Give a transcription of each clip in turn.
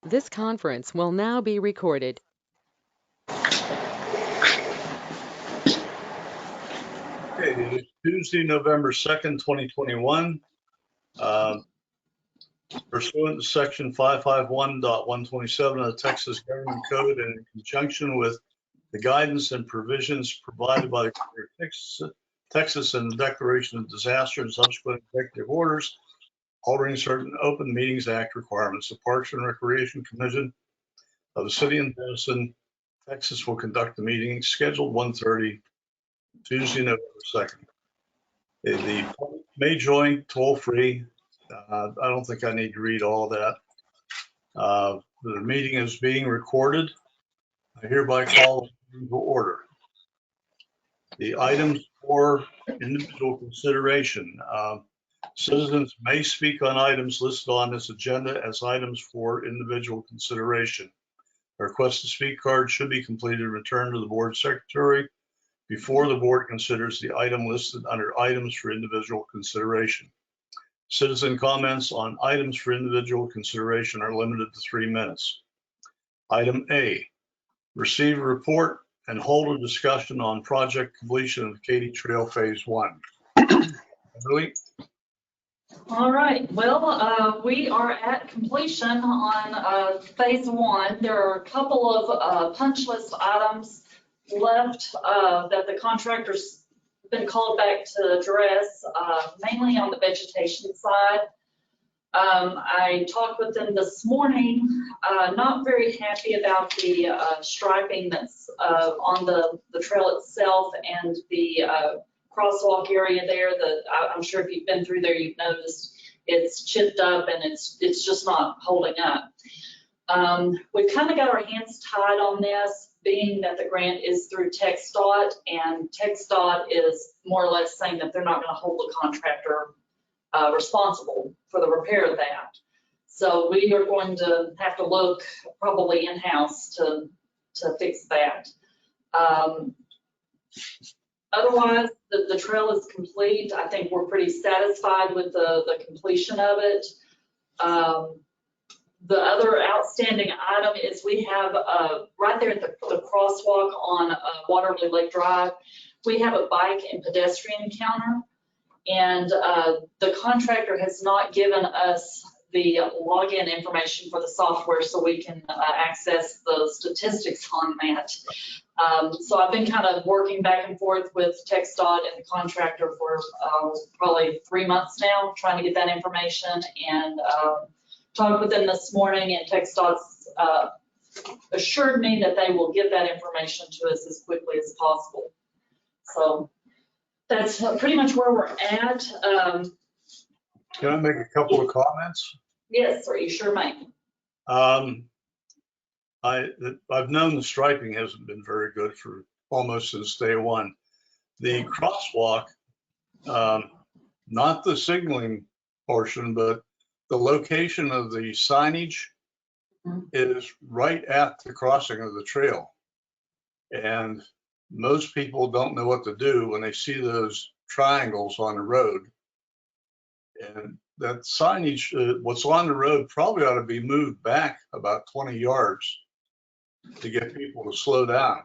This conference will now be recorded. Okay, it is Tuesday, November 2nd, 2021. Pursuant to section 551.127 of the Texas Government Code and in conjunction with the guidance and provisions provided by the Governor of Texas and the Declaration of Disaster and subsequent executive orders altering certain Open Meetings Act requirements, the Parks and Recreation Commission of the City of Denison, Texas will conduct the meeting scheduled 1:30 Tuesday, November 2nd. The public may join toll free. I don't think I need to read all that. The meeting is being recorded. I hereby call the meeting to order. The items for individual consideration. Citizens may speak on items listed on this agenda as items for individual consideration. A request to speak card should be completed and returned to the board secretary before the board considers the item listed under items for individual consideration. Citizen comments on items for individual consideration are limited to 3 minutes. Item A, receive a report and hold a discussion on project completion of Katy Trail Phase 1. Emily? All right, well, we are at completion on phase 1. There are a couple of punch list items left that the contractor's been called back to address, mainly on the vegetation side. I talked with them this morning, not very happy about the striping that's on the trail itself and the crosswalk area there. I'm sure if you've been through there, you've noticed it's chipped up and it's just not holding up. We've kind of got our hands tied on this, being that the grant is through TxDOT, and TxDOT is more or less saying that they're not going to hold the contractor responsible for the repair of that. So we are going to have to look probably in-house to fix that. Otherwise, the trail is complete. I think we're pretty satisfied with the completion of it. The other outstanding item is we have right there at the crosswalk on Waterloo Lake Drive, we have a bike and pedestrian counter, and the contractor has not given us the login information for the software so we can access the statistics on that. So I've been kind of working back and forth with TxDOT and the contractor for probably 3 months now, trying to get that information, and talked with them this morning, and TxDOT's assured me that they will get that information to us as quickly as possible. So that's pretty much where we're at. Can I make a couple of comments? Yes, sir, you sure may. I've known the striping hasn't been very good for almost since day one. The crosswalk, not the signaling portion, but the location of the signage is right at the crossing of the trail. And most people don't know what to do when they see those triangles on the road. And that signage, what's on the road probably ought to be moved back about 20 yards to get people to slow down.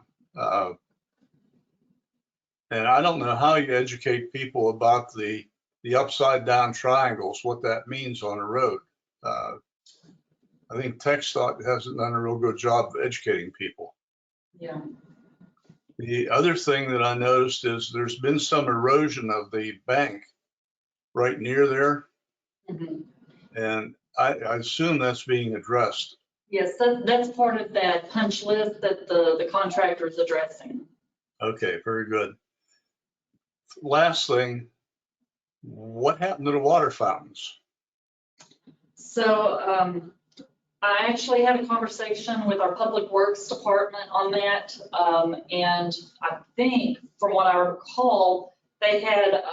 And I don't know how you educate people about the upside down triangles, what that means on a road. I think TxDOT hasn't done a real good job of educating people. Yeah. The other thing that I noticed is there's been some erosion of the bank right near there. Mm-hmm. And I assume that's being addressed. Yes, that's part of that punch list that the contractor is addressing. Okay, very good. Last thing, what happened to the water fountains? So I actually had a conversation with our Public Works Department on that, and I think from what I recall, they had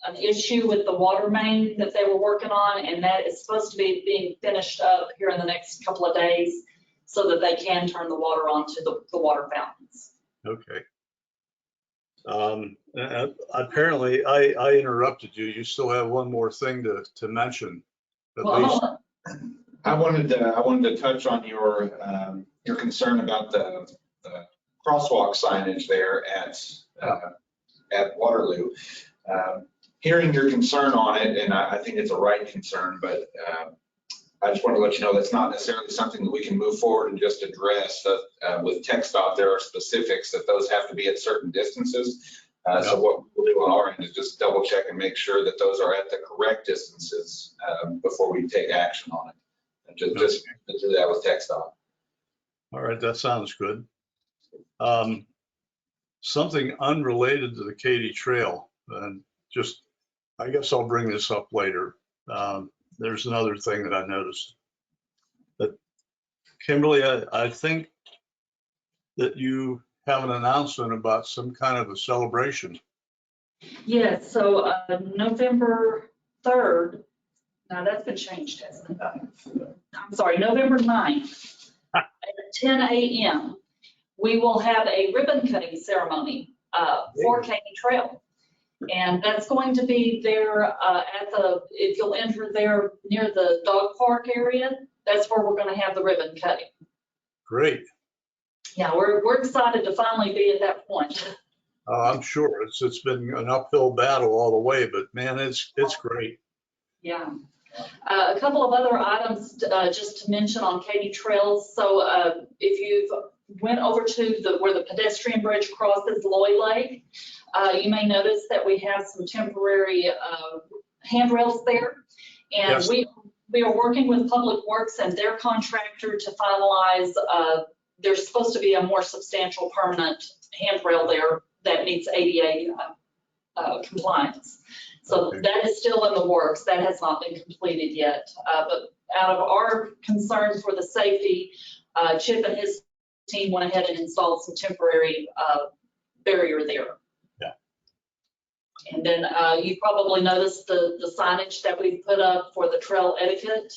an issue with the water main that they were working on, and that is supposed to be being finished up here in the next couple of days so that they can turn the water on to the water fountains. Okay. Apparently, I interrupted you. You still have one more thing to mention. At least. I wanted to touch on your concern about the crosswalk signage there at Waterloo. Hearing your concern on it, and I think it's a right concern, but I just want to let you know that's not necessarily something that we can move forward and just address. With TxDOT, there are specifics that those have to be at certain distances. So what we'll do on our end is just double check and make sure that those are at the correct distances before we take action on it. And just do that with TxDOT. All right, that sounds good. Something unrelated to the Katy Trail, and just, I guess I'll bring this up later. There's another thing that I noticed. That Kimberly, I think that you have an announcement about some kind of a celebration. Yes, so November 3rd, now that's been changed, hasn't it? I'm sorry, November 9th at 10 a.m. we will have a ribbon cutting ceremony for Katy Trail. And that's going to be there if you'll enter there near the dog park area, that's where we're going to have the ribbon cutting. Great. Yeah, we're excited to finally be at that point. I'm sure it's been an uphill battle all the way, but man, it's great. Yeah. A couple of other items just to mention on Katy Trails. So if you've went over to where the pedestrian bridge crosses Loy Lake, you may notice that we have some temporary handrails there. And yes, we are working with Public Works and their contractor to finalize, there's supposed to be a more substantial permanent handrail there that meets ADA compliance. So that is still in the works. That has not been completed yet. But out of our concerns for the safety, Chip and his team went ahead and installed some temporary barrier there. Yeah. And then you probably noticed the signage that we put up for the trail etiquette.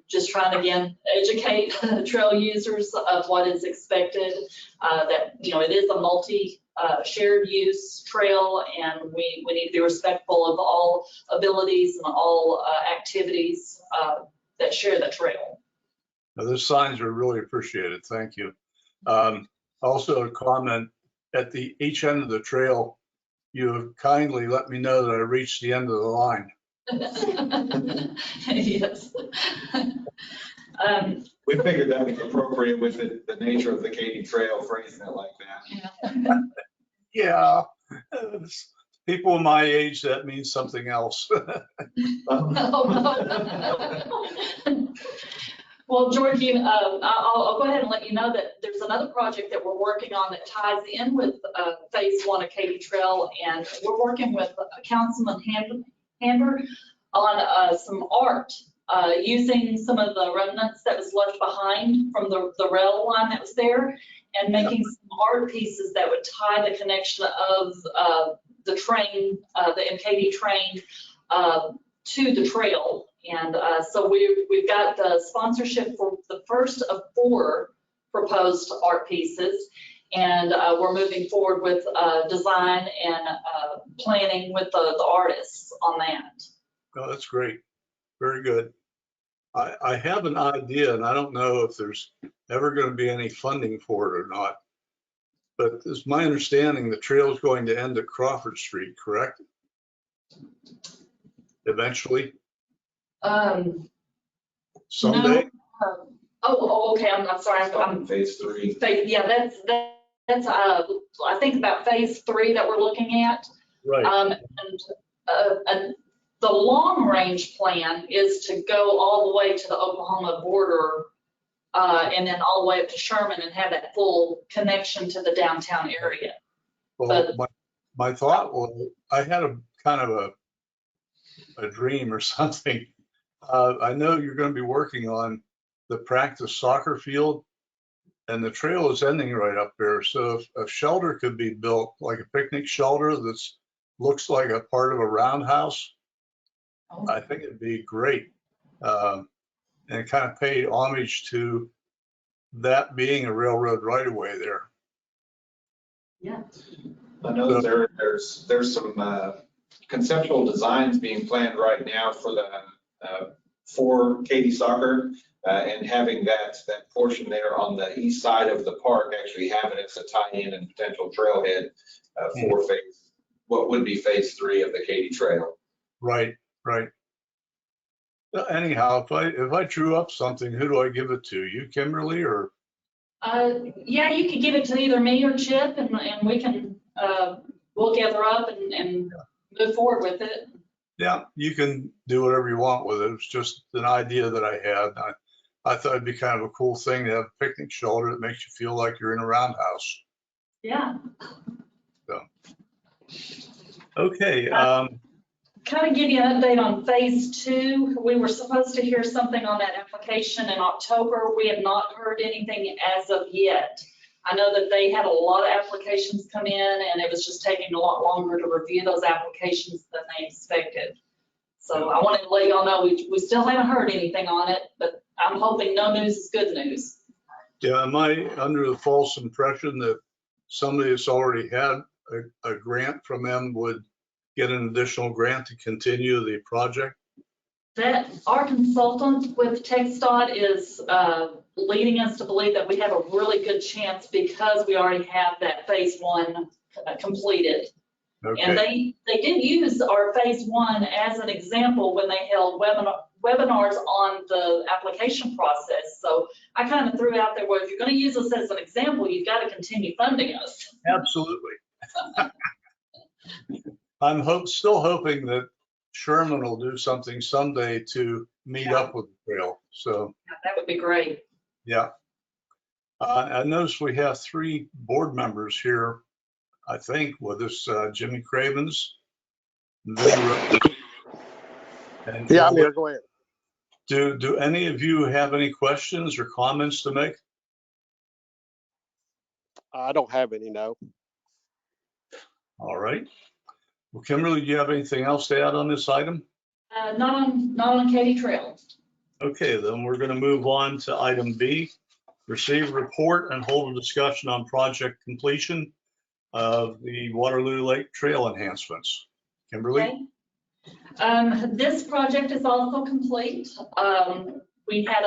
Just trying to, again, educate trail users of what is expected. That, you know, it is a shared use trail, and we need to be respectful of all abilities and all activities that share the trail. Now, those signs are really appreciated. Thank you. Also, a comment at each end of the trail, you have kindly let me know that I reached the end of the line. Yes. We figured that was appropriate with the nature of the Katy Trail for anything like that. Yeah, people my age, that means something else. Well, George, I'll go ahead and let you know that there's another project that we're working on that ties in with phase 1 of Katy Trail, and we're working with Councilman Hamber on some art. Using some of the remnants that was left behind from the rail line that was there, and making some art pieces that would tie the connection of the train, the MKD train, to the trail. And so we've got the sponsorship for the first of 4 proposed art pieces, and we're moving forward with design and planning with the artists on that. Oh, that's great. Very good. I have an idea, and I don't know if there's ever going to be any funding for it or not, but it's my understanding the trail is going to end at Crawford Street, correct? Eventually? Someday? No. Okay, I'm sorry. I'm phase 3. Yeah, that's I think about phase 3 that we're looking at. Right. And the long range plan is to go all the way to the Oklahoma border and then all the way up to Sherman and have that full connection to the downtown area. Well, my thought was, I had a kind of a dream or something. I know you're going to be working on the practice soccer field, and the trail is ending right up there. So if a shelter could be built, like a picnic shelter that looks like a part of a roundhouse, I think it'd be great, and kind of pay homage to that being a railroad right of way there. Yeah. I know there's some conceptual designs being planned right now for for Katy Soccer, and having that portion there on the east side of the park, actually having it as a tie-in and potential trailhead for what would be phase 3 of the Katy Trail. Right, right. Anyhow, if I drew up something, who do I give it to? You, Kimberly, or? Yeah, you could give it to either me or Chip, and we can, we'll gather up and move forward with it. Yeah, you can do whatever you want with it. It's just an idea that I had. I thought it'd be kind of a cool thing to have a picnic shelter that makes you feel like you're in a roundhouse. Yeah. So, okay. Kind of give you an update on phase 2. We were supposed to hear something on that application in October. We have not heard anything as of yet. I know that they had a lot of applications come in, and it was just taking a lot longer to review those applications than they expected. So I wanted to let y'all know we still haven't heard anything on it, but I'm hoping no news is good news. Yeah, am I under the false impression that somebody that's already had a grant from them would get an additional grant to continue the project? That our consultant with TxDOT is leading us to believe that we have a really good chance because we already have that phase 1 completed. Okay. And they did use our phase 1 as an example when they held webinars on the application process. So I kind of threw out there, well, if you're going to use us as an example, you've got to continue funding us. Absolutely. I'm still hoping that Sherman will do something someday to meet up with the trail. So That would be great. yeah. I noticed we have 3 board members here, I think, with us, Jimmy Cravens. And Yeah, I'm here. Go ahead. Do any of you have any questions or comments to make? I don't have any, no. All right. Well, Kimberly, do you have anything else to add on this item? Not on Katy Trail. Okay, then we're going to move on to item B. Receive report and hold a discussion on project completion of the Waterloo Lake Trail enhancements. Kimberly? Okay. This project is also complete. We had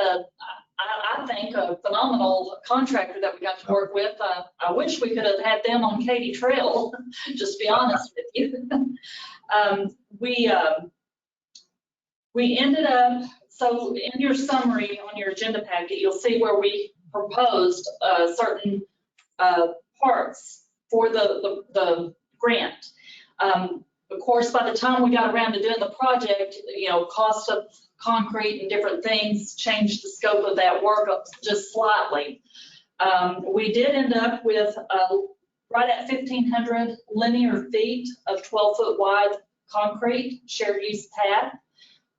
I think, a phenomenal contractor that we got to work with. I wish we could have had them on Katy Trail, just to be honest with you. We ended up, so in your summary on your agenda packet, you'll see where we proposed certain parts for the grant. Of course, by the time we got around to doing the project, cost of concrete and different things changed the scope of that work just slightly. We did end up with right at 1,500 linear feet of 12-foot wide concrete shared use pad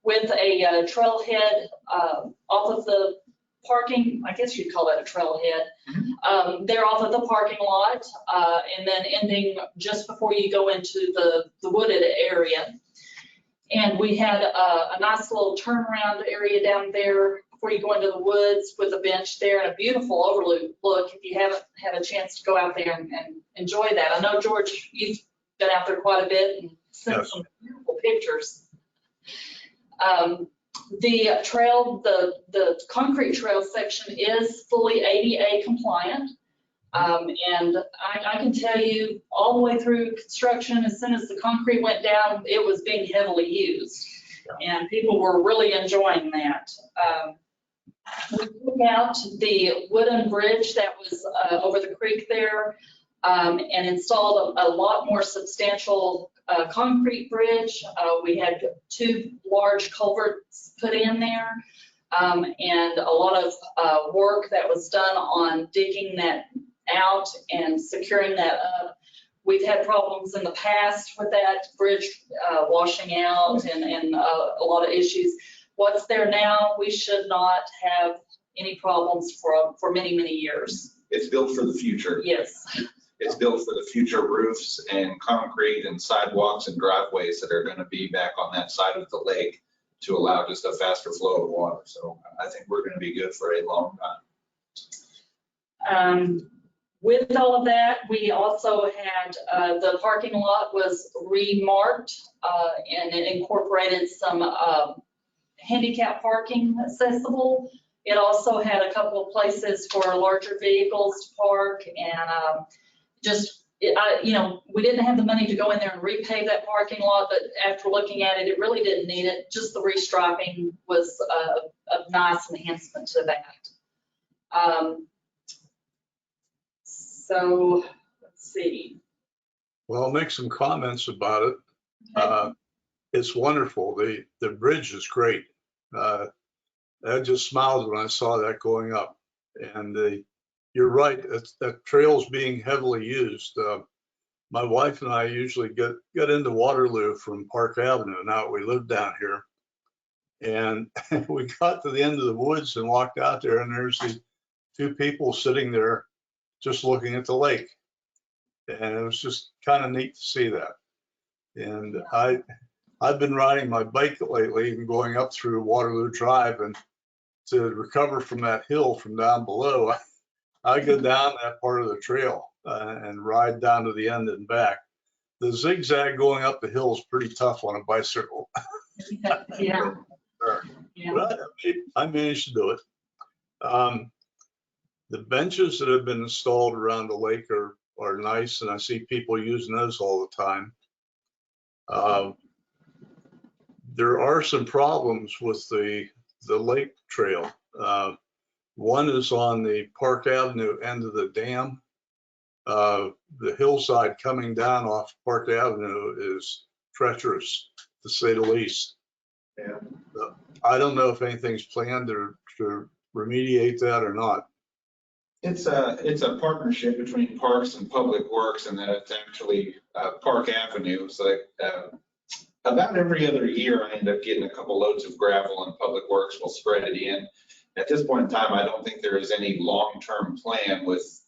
with a trailhead off of the parking, I guess you'd call that a trailhead. They're off of the parking lot and then ending just before you go into the wooded area. And we had a nice little turnaround area down there before you go into the woods with a bench there and a beautiful overlook if you haven't had a chance to go out there and enjoy that. I know, George, you've been out there quite a bit and sent some beautiful pictures. The trail, the concrete trail section is fully ADA compliant. And I can tell you all the way through construction, as soon as the concrete went down, it was being heavily used. And people were really enjoying that. We took out the wooden bridge that was over the creek there and installed a lot more substantial concrete bridge. We had 2 large culverts put in there and a lot of work that was done on digging that out and securing that up. We've had problems in the past with that bridge washing out and a lot of issues. What's there now, we should not have any problems for many, many years. It's built for the future. Yes. It's built for the future roofs and concrete and sidewalks and driveways that are going to be back on that side of the lake to allow just a faster flow of water. So I think we're going to be good for a long time. With all of that, we also had the parking lot was remarked and it incorporated some handicap parking accessible. It also had a couple of places for larger vehicles to park, and we didn't have the money to go in there and repave that parking lot, but after looking at it, it really didn't need it. Just the restriping was a nice enhancement to that. So let's see. Well, I'll make some comments about it. Okay. It's wonderful. The bridge is great. I just smiled when I saw that going up. And you're right, that trail's being heavily used. My wife and I usually get into Waterloo from Park Avenue. Now we live down here. And we got to the end of the woods and walked out there, and there's these two people sitting there just looking at the lake. And it was just kind of neat to see that. And I've been riding my bike lately and going up through Waterloo Drive, and to recover from that hill from down below, I go down that part of the trail and ride down to the end and back. The zigzag going up the hill is pretty tough on a bicycle. Yeah. Yeah. But I managed to do it. The benches that have been installed around the lake are nice, and I see people using those all the time. There are some problems with the lake trail. One is on the Park Avenue end of the dam. The hillside coming down off Park Avenue is treacherous, to say the least. Yeah. I don't know if anything's planned to remediate that or not. It's a partnership between Parks and Public Works, and then it's actually Park Avenue. So about every other year, I end up getting a couple loads of gravel, and Public Works will spread it in. At this point in time, I don't think there is any long-term plan with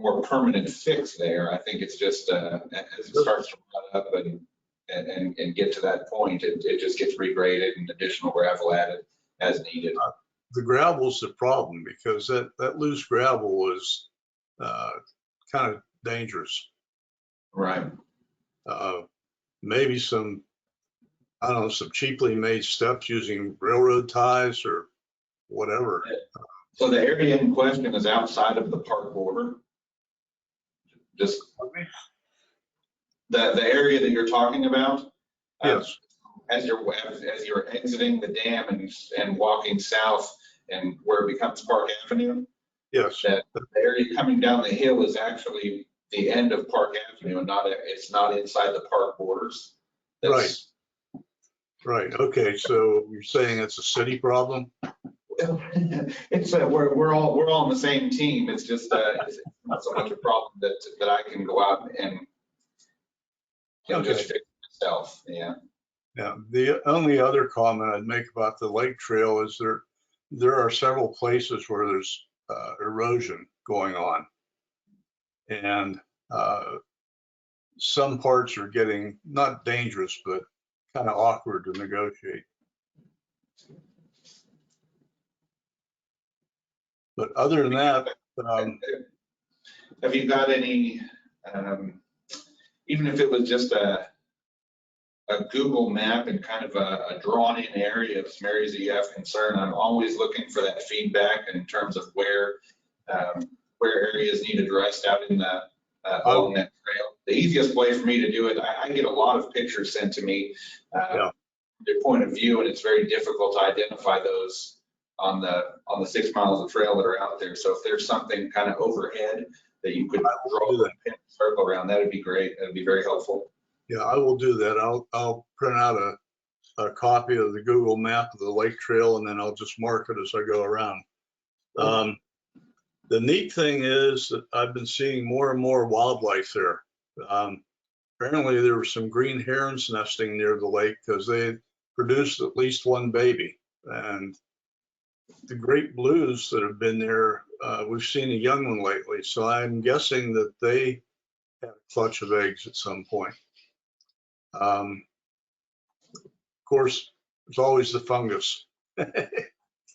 more permanent fix there. I think it's just as it starts to run up and get to that point, it just gets regraded and additional gravel added as needed. The gravel's the problem, because that loose gravel is kind of dangerous. Right. Maybe some cheaply made steps using railroad ties or whatever. So the area in question is outside of the park border. Just the area that you're talking about. Yes. As you're exiting the dam and walking south, and where it becomes Park Avenue. Yes. That the area coming down the hill is actually the end of Park Avenue, and it's not inside the park borders. Right. Okay. So you're saying it's a city problem? It's we're all on the same team. It's just it's not so much a problem that I can go out and just fix myself. Yeah. Yeah. The only other comment I'd make about the lake trail is there are several places where there's erosion going on, and some parts are getting not dangerous, but kind of awkward to negotiate. But other than that, have you got any, even if it was just a Google map and kind of a drawn in area of some areas that you have concern, I'm always looking for that feedback in terms of where areas need addressed out in the along that trail. The easiest way for me to do it, I get a lot of pictures sent to me, their point of view, and it's very difficult to identify those on the 6 miles of trail that are out there. So if there's something kind of overhead that you could draw a circle around, that would be great. That would be very helpful. Yeah, I will do that. I'll print out a copy of the Google map of the lake trail, and then I'll just mark it as I go around. The neat thing is that I've been seeing more and more wildlife there. Apparently there were some green herons nesting near the lake because they had produced at least one baby. And the great blues that have been there, we've seen a young one lately. So I'm guessing that they had a clutch of eggs at some point. Of course, there's always the fungus.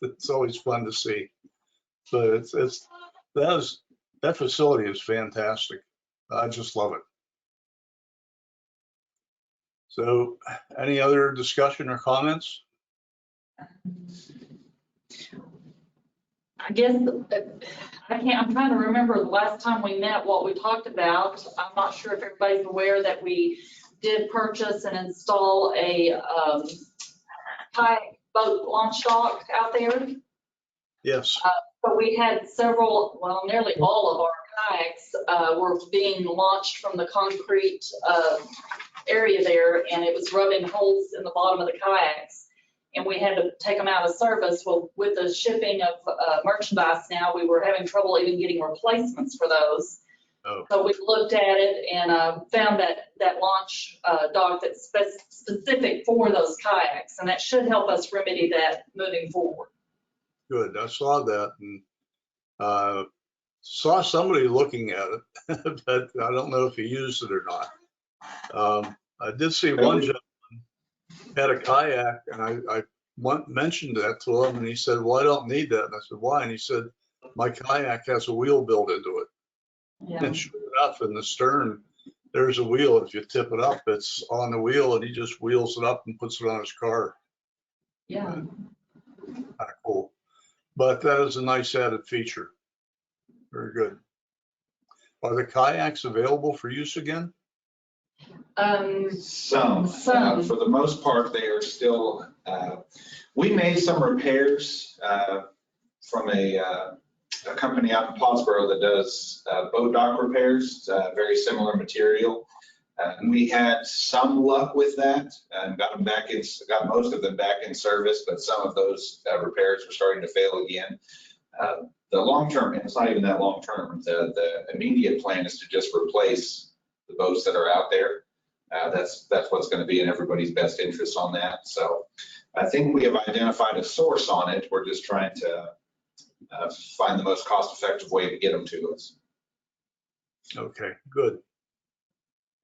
It's always fun to see. But that facility is fantastic. I just love it. So any other discussion or comments? I guess, I'm trying to remember the last time we met, what we talked about. I'm not sure if everybody's aware that we did purchase and install a kayak boat launch dock out there. Yes. So we had several, well, nearly all of our kayaks were being launched from the concrete area there, and it was rubbing holes in the bottom of the kayaks. And we had to take them out of service. Well, with the shipping of merchandise now, we were having trouble even getting replacements for those. Oh. So we looked at it and found that launch dock that's specific for those kayaks, and that should help us remedy that moving forward. Good. I saw that and saw somebody looking at it, but I don't know if he used it or not. I did see one gentleman had a kayak, and I mentioned that to him, and he said, well, I don't need that. And I said, why? And he said, my kayak has a wheel built into it. Yeah. And sure enough, in the stern, there's a wheel. If you tip it up, it's on the wheel, and he just wheels it up and puts it on his car. Yeah. Kind of cool. But that is a nice added feature. Very good. Are the kayaks available for use again? Some. Some. For the most part, they are still, we made some repairs from a company out in Pottsboro that does boat dock repairs, very similar material. We had some luck with that and got them back in, got most of them back in service, but some of those repairs were starting to fail again. The long term, and it's not even that long term, the immediate plan is to just replace the boats that are out there. That's what's going to be in everybody's best interest on that. So I think we have identified a source on it. We're just trying to find the most cost-effective way to get them to us. Okay, good.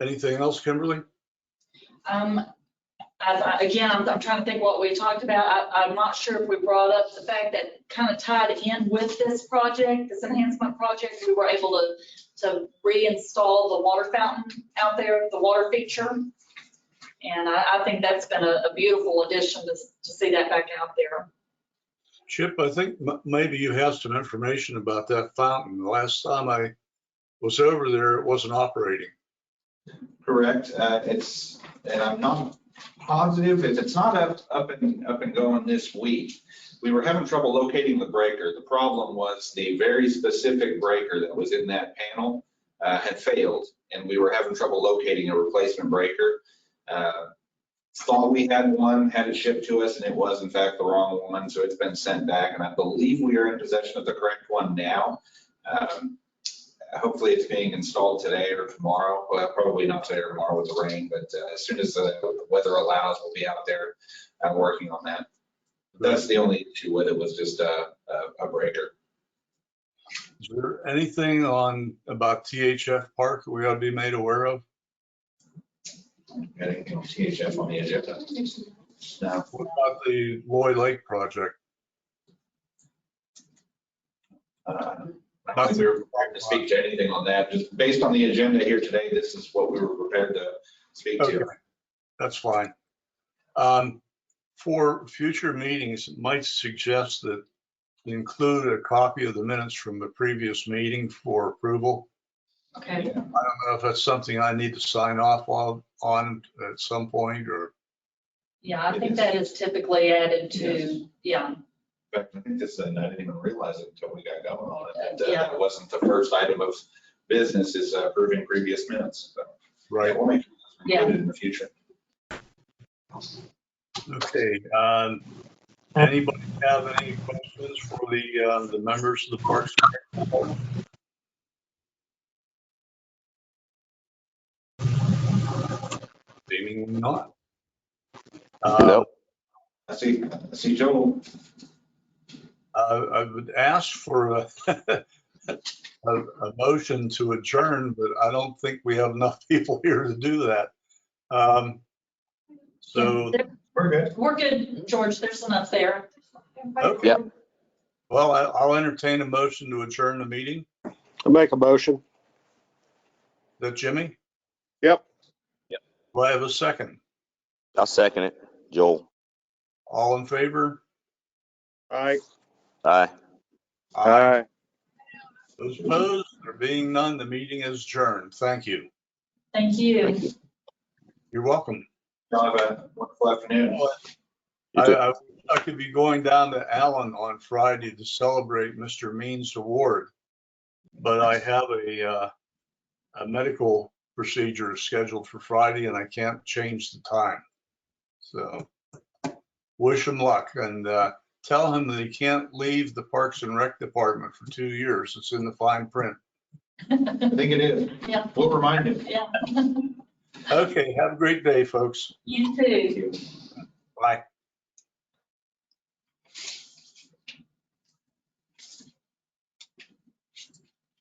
Anything else, Kimberly? Again, I'm trying to think what we talked about. I'm not sure if we brought up the fact that kind of tied in with this project, this enhancement project, we were able to reinstall the water fountain out there, the water feature. And I think that's been a beautiful addition to see that back out there. Chip, I think maybe you have some information about that fountain. The last time I was over there, it wasn't operating. Correct. And I'm not positive if it's not up and going this week. We were having trouble locating the breaker. The problem was the very specific breaker that was in that panel had failed, and we were having trouble locating a replacement breaker. Thought we had one, had it shipped to us, and it was in fact the wrong one, so it's been sent back, and I believe we are in possession of the correct one now. Hopefully it's being installed today or tomorrow. Well, probably not today or tomorrow with the rain, but as soon as the weather allows, we'll be out there working on that. That's the only issue with it, was just a breaker. Is there anything about THF Park that we ought to be made aware of? Anything THF on the agenda? No. What about the Loy Lake project? I don't think we were prepared to speak to anything on that. Just based on the agenda here today, this is what we were prepared to speak to. Okay. That's fine. For future meetings, might suggest that you include a copy of the minutes from the previous meeting for approval. Okay. I don't know if that's something I need to sign off on at some point, or. Yeah, I think that is typically added to, yeah. In fact, I think this, and I didn't even realize it until we got going on it. Yeah. That wasn't the first item of business, is approving previous minutes. So, Right. yeah, we'll make sure it's included in the future. Okay. Anybody have any questions for the members of the Parks? Seemingly not. No. I see Joel. I would ask for a motion to adjourn, but I don't think we have enough people here to do that. So, We're good. We're good, George. There's enough there. okay. Yep. Well, I'll entertain a motion to adjourn the meeting. I make a motion. Is that Jimmy? Yep. Do I have a second? I'll second it. Joel. All in favor? Aye. Aye. Aye. Those opposed? There being none, the meeting is adjourned. Thank you. Thank you. You're welcome. Y'all have a wonderful afternoon. You too. I could be going down to Allen on Friday to celebrate Mr. Means' award, but I have a medical procedure scheduled for Friday and I can't change the time. So wish him luck and tell him that he can't leave the Parks and Rec Department for 2 years. It's in the fine print. I think it is. Yeah. We'll remind him. Yeah. Okay, have a great day, folks. You too. Bye.